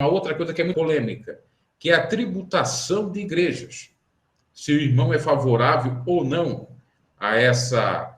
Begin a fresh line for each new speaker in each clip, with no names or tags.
uma outra coisa que é muito polêmica, que é a tributação de igrejas. Se o irmão é favorável ou não a essa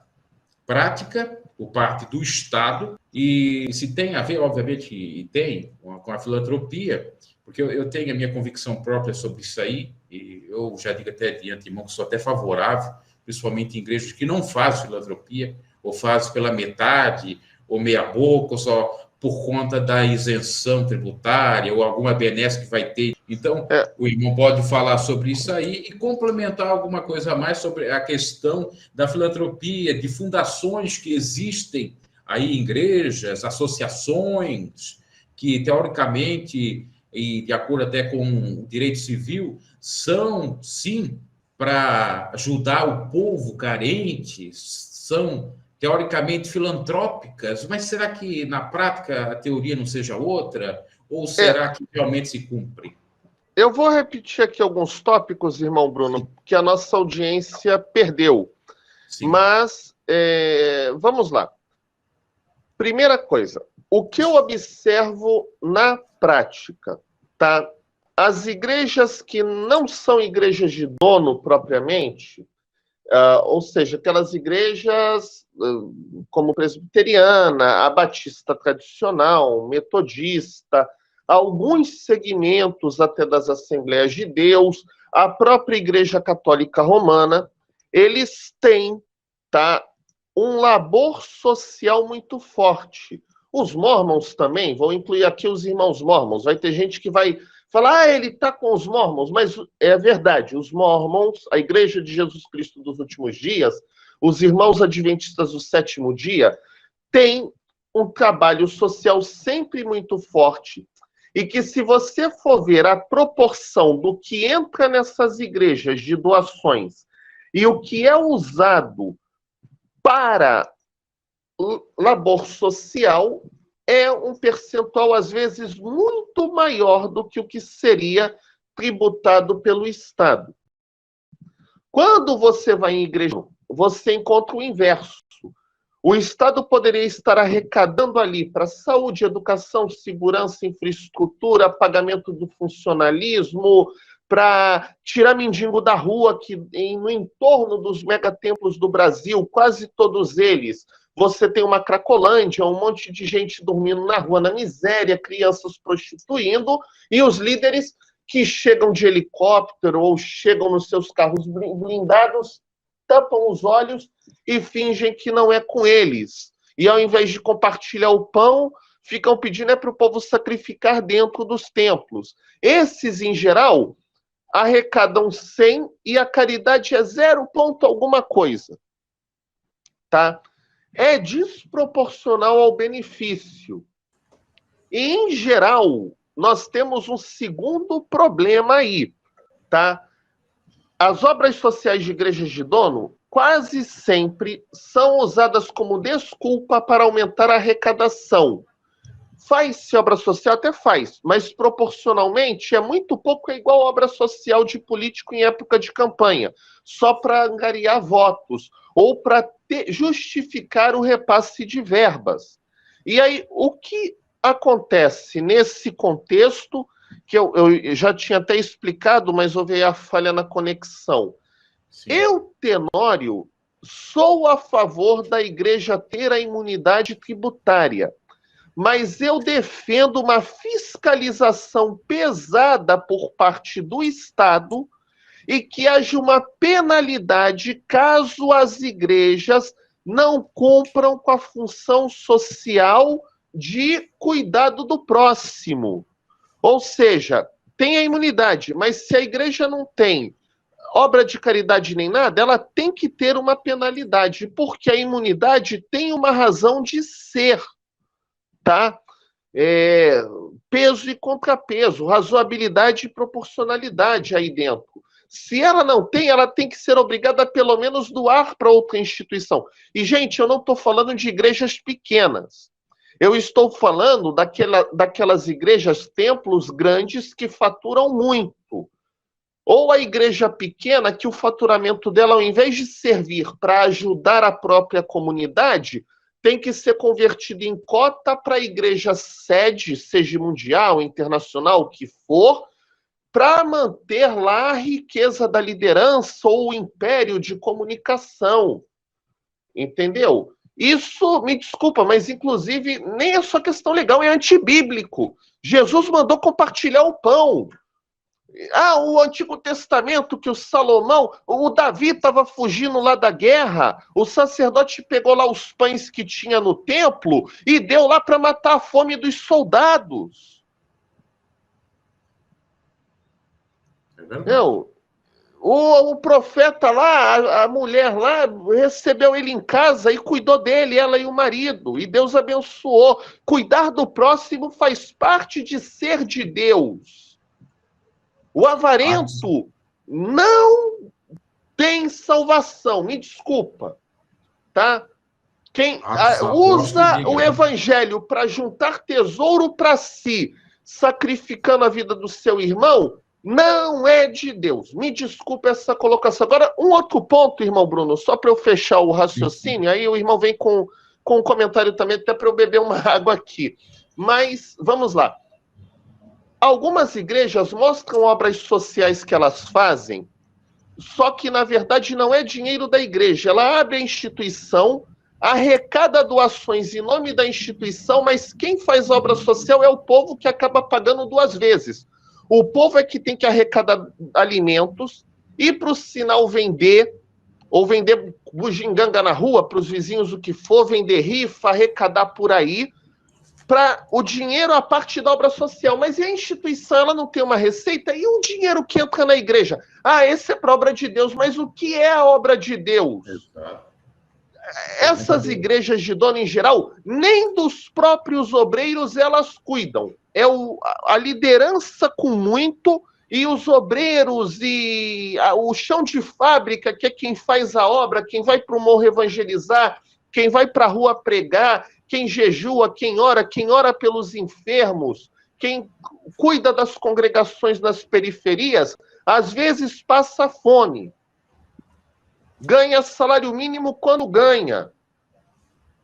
prática por parte do Estado, e se tem a ver, obviamente, e tem, com a filantropia, porque eu tenho a minha convicção própria sobre isso aí, e eu já digo até de antemão que sou até favorável, principalmente em igrejas que não fazem filantropia, ou fazem pela metade, ou meia boca, ou só por conta da isenção tributária, ou alguma benesse que vai ter. Então, o irmão pode falar sobre isso aí e complementar alguma coisa a mais sobre a questão da filantropia, de fundações que existem aí em igrejas, associações, que teoricamente, e de acordo até com o direito civil, são, sim, para ajudar o povo carente, são teoricamente filantrópicas, mas será que na prática a teoria não seja outra? Ou será que realmente se cumpre?
Eu vou repetir aqui alguns tópicos, irmão Bruno, que a nossa audiência perdeu. Sim. Mas, vamos lá. Primeira coisa, o que eu observo na prática, tá? As igrejas que não são igrejas de dono propriamente, ou seja, aquelas igrejas como presbiteriana, a batista tradicional, metodista, alguns segmentos até das Assembleias de Deus, a própria Igreja Católica Romana, eles têm, tá, um labor social muito forte. Os mormons também, vou incluir aqui os irmãos mormons, vai ter gente que vai falar, ele está com os mormons, mas é verdade, os mormons, a Igreja de Jesus Cristo dos Últimos Dias, os irmãos adventistas do sétimo dia, têm um trabalho social sempre muito forte, e que se você for ver a proporção do que entra nessas igrejas de doações e o que é usado para labor social, é um percentual, às vezes, muito maior do que o que seria tributado pelo Estado. Quando você vai em igreja, você encontra o inverso. O Estado poderia estar arrecadando ali para saúde, educação, segurança, infraestrutura, pagamento do funcionalismo, para tirar mendigo da rua, que no entorno dos megatemplos do Brasil, quase todos eles, você tem uma Cracolândia, um monte de gente dormindo na rua na miséria, crianças prostituindo, e os líderes que chegam de helicóptero ou chegam nos seus carros blindados, tampam os olhos e fingem que não é com eles. E ao invés de compartilhar o pão, ficam pedindo para o povo sacrificar dentro dos templos. Esses, em geral, arrecadam 100 e a caridade é 0 ponto alguma coisa. Tá? É desproporcional ao benefício. E, em geral, nós temos um segundo problema aí, tá? As obras sociais de igrejas de dono quase sempre são usadas como desculpa para aumentar a arrecadação. Faz-se obra social? Até faz, mas proporcionalmente é muito pouco, é igual obra social de político em época de campanha, só para angariar votos, ou para justificar o repasse de verbas. E aí, o que acontece nesse contexto, que eu já tinha até explicado, mas houve a falha na conexão. Sim. Eu, Tenório, sou a favor da igreja ter a imunidade tributária, mas eu defendo uma fiscalização pesada por parte do Estado e que haja uma penalidade caso as igrejas não cumpram com a função social de cuidado do próximo. Ou seja, tem a imunidade, mas se a igreja não tem obra de caridade nem nada, ela tem que ter uma penalidade, porque a imunidade tem uma razão de ser, tá? Peso e contrapeso, razoabilidade e proporcionalidade aí dentro. Se ela não tem, ela tem que ser obrigada a pelo menos doar para outra instituição. E, gente, eu não estou falando de igrejas pequenas. Eu estou falando daquelas igrejas, templos grandes que faturam muito. Ou a igreja pequena que o faturamento dela, ao invés de servir para ajudar a própria comunidade, tem que ser convertido em cota para a igreja sede, seja mundial, internacional, o que for, para manter lá a riqueza da liderança ou o império de comunicação. Entendeu? Isso, me desculpa, mas inclusive nem é só questão legal, é antibíblico. Jesus mandou compartilhar o pão. O Antigo Testamento, que o Salomão, o Davi estava fugindo lá da guerra, o sacerdote pegou lá os pães que tinha no templo e deu lá para matar a fome dos soldados. Não, o profeta lá, a mulher lá, recebeu ele em casa e cuidou dele, ela e o marido, e Deus abençoou. Cuidar do próximo faz parte de ser de Deus. O avarento não tem salvação, me desculpa, tá? Quem usa o evangelho para juntar tesouro para si, sacrificando a vida do seu irmão, não é de Deus. Me desculpe essa colocação. Agora, um outro ponto, irmão Bruno, só para eu fechar o raciocínio, aí o irmão vem com um comentário também, até para eu beber uma água aqui. Mas, vamos lá. Algumas igrejas mostram obras sociais que elas fazem, só que, na verdade, não é dinheiro da igreja. Ela abre a instituição, arrecada doações em nome da instituição, mas quem faz obra social é o povo, que acaba pagando duas vezes. O povo é que tem que arrecadar alimentos, ir para o sinal vender, ou vender bugiganga na rua para os vizinhos, o que for, vender rifa, arrecadar por aí, para o dinheiro a parte da obra social. Mas e a instituição, ela não tem uma receita? E o dinheiro que entra na igreja? Esse é para a obra de Deus, mas o que é a obra de Deus?
Exato.
Essas igrejas de dono em geral, nem dos próprios obreiros elas cuidam. É a liderança com muito, e os obreiros e o chão de fábrica, que é quem faz a obra, quem vai para o morro evangelizar, quem vai para a rua pregar, quem jejua, quem ora pelos enfermos, quem cuida das congregações nas periferias, às vezes passa fome. Ganha salário mínimo quando ganha.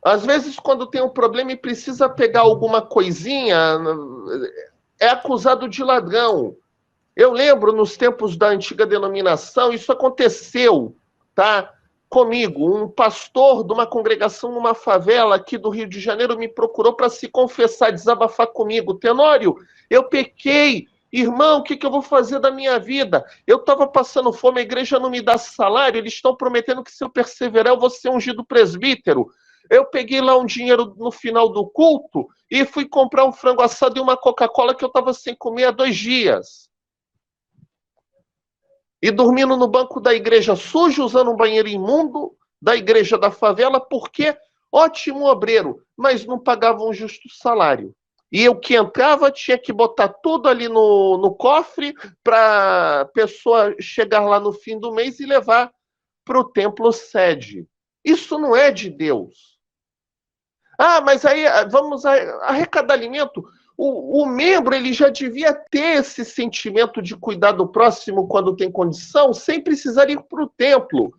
Às vezes, quando tem um problema e precisa pegar alguma coisinha, é acusado de ladrão. Eu lembro, nos tempos da antiga denominação, isso aconteceu, tá? Comigo. Um pastor de uma congregação numa favela aqui do Rio de Janeiro me procurou para se confessar, desabafar comigo. Tenório, eu pequei. Irmão, o que eu vou fazer da minha vida? Eu estava passando fome, a igreja não me dá salário, eles estão prometendo que se eu perseverar eu vou ser ungido presbítero. Eu peguei lá um dinheiro no final do culto e fui comprar um frango assado e uma Coca-Cola que eu estava sem comer há 2 dias. E dormindo no banco da igreja sujo, usando um banheiro imundo da igreja da favela, porque ótimo obreiro, mas não pagava um justo salário. E eu que entrava tinha que botar tudo ali no cofre para a pessoa chegar lá no fim do mês e levar para o templo sede. Isso não é de Deus. Mas aí vamos arrecadar alimento. O membro ele já devia ter esse sentimento de cuidar do próximo quando tem condição, sem precisar ir para o templo.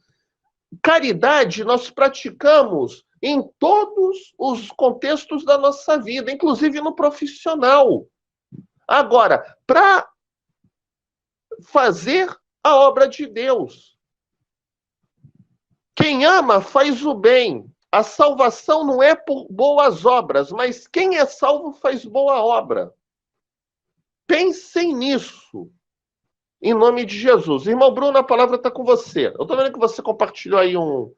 Caridade nós praticamos em todos os contextos da nossa vida, inclusive no profissional. Agora, para fazer a obra de Deus, quem ama faz o bem. A salvação não é por boas obras, mas quem é salvo faz boa obra. Pensem nisso, em nome de Jesus. Irmão Bruno, a palavra está com você. Eu estou vendo que você compartilhou aí um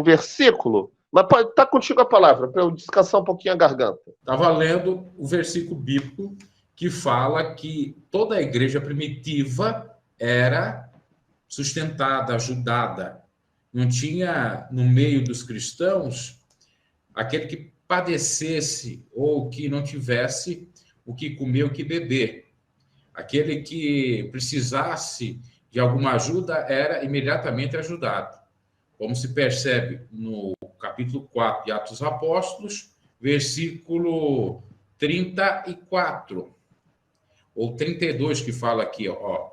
versículo, mas pode estar contigo a palavra, para eu descansar um pouquinho a garganta.
Estava lendo o versículo bíblico que fala que toda a igreja primitiva era sustentada, ajudada. Não tinha no meio dos cristãos aquele que padecesse ou que não tivesse o que comer, o que beber. Aquele que precisasse de alguma ajuda era imediatamente ajudado. Como se percebe no capítulo 4 de Atos dos Apóstolos, versículo 34, ou 32, que fala aqui, ó.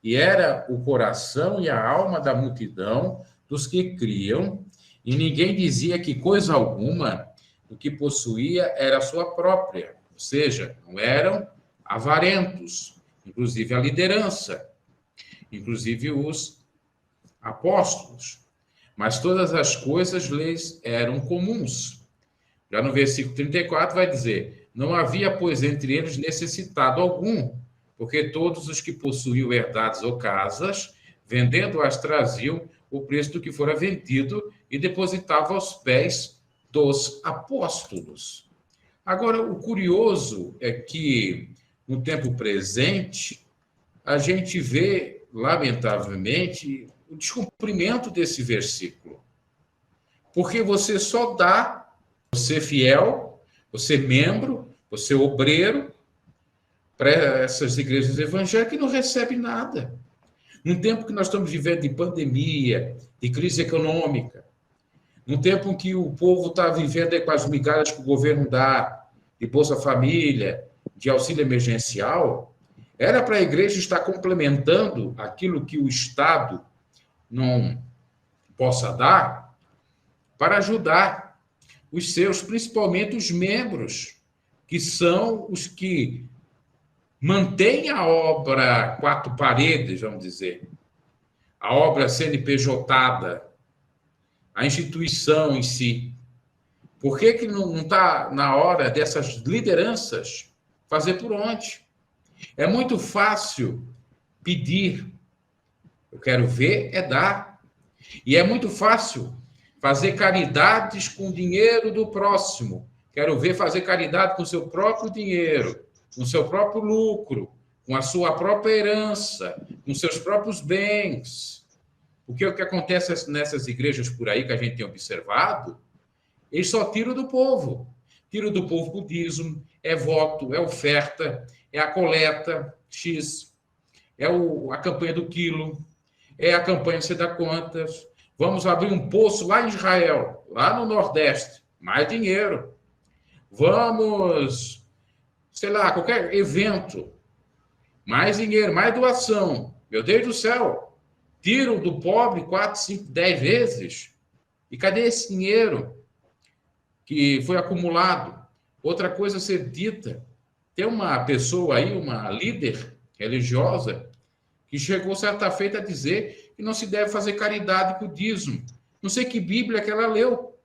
E era o coração e a alma da multidão dos que criam, e ninguém dizia que coisa alguma o que possuía era a sua própria, ou seja, não eram avarentos, inclusive a liderança, inclusive os apóstolos. Mas todas as coisas lhes eram comuns. Já no versículo 34 vai dizer: não havia, pois, entre eles necessitado algum, porque todos os que possuíam herdades ou casas, vendendo-as, traziam o preço do que fora vendido e depositavam aos pés dos apóstolos. Agora, o curioso é que, no tempo presente, a gente vê, lamentavelmente, o descumprimento desse versículo. Porque você só dá, você fiel, você membro, você obreiro, para essas igrejas evangélicas que não recebe nada. Num tempo que nós estamos vivendo de pandemia, de crise econômica, num tempo em que o povo está vivendo com as migalhas que o governo dá, de Bolsa Família, de auxílio emergencial, era para a igreja estar complementando aquilo que o Estado não possa dar, para ajudar os seus, principalmente os membros, que são os que mantêm a obra quatro paredes, vamos dizer, a obra CNPJ, a instituição em si. Por que não está na hora dessas lideranças fazer por onde? É muito fácil pedir, eu quero ver é dar. E é muito fácil fazer caridades com dinheiro do próximo. Quero ver fazer caridade com o seu próprio dinheiro, com o seu próprio lucro, com a sua própria herança, com seus próprios bens. Porque o que acontece nessas igrejas por aí que a gente tem observado, eles só tiram do povo. Tiram do povo o dízimo, é voto, é oferta, é a coleta X, é a campanha do quilo, é a campanha de sei dar quantas. Vamos abrir um poço lá em Israel, lá no Nordeste, mais dinheiro. Vamos, sei lá, qualquer evento, mais dinheiro, mais doação. Meu Deus do céu, tiram do pobre 4, 5, 10 vezes. E cadê esse dinheiro que foi acumulado? Outra coisa a ser dita, tem uma pessoa aí, uma líder religiosa, que chegou certa feita a dizer que não se deve fazer caridade com o dízimo. Não sei que Bíblia que ela leu.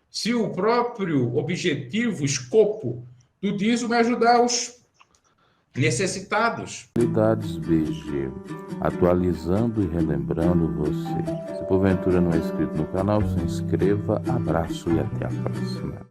Se o próprio objetivo, o escopo do dízimo é ajudar os necessitados.
Atualidades BG, atualizando e relembrando você. Se porventura não é inscrito no canal, se inscreva. Abraço e até a próxima.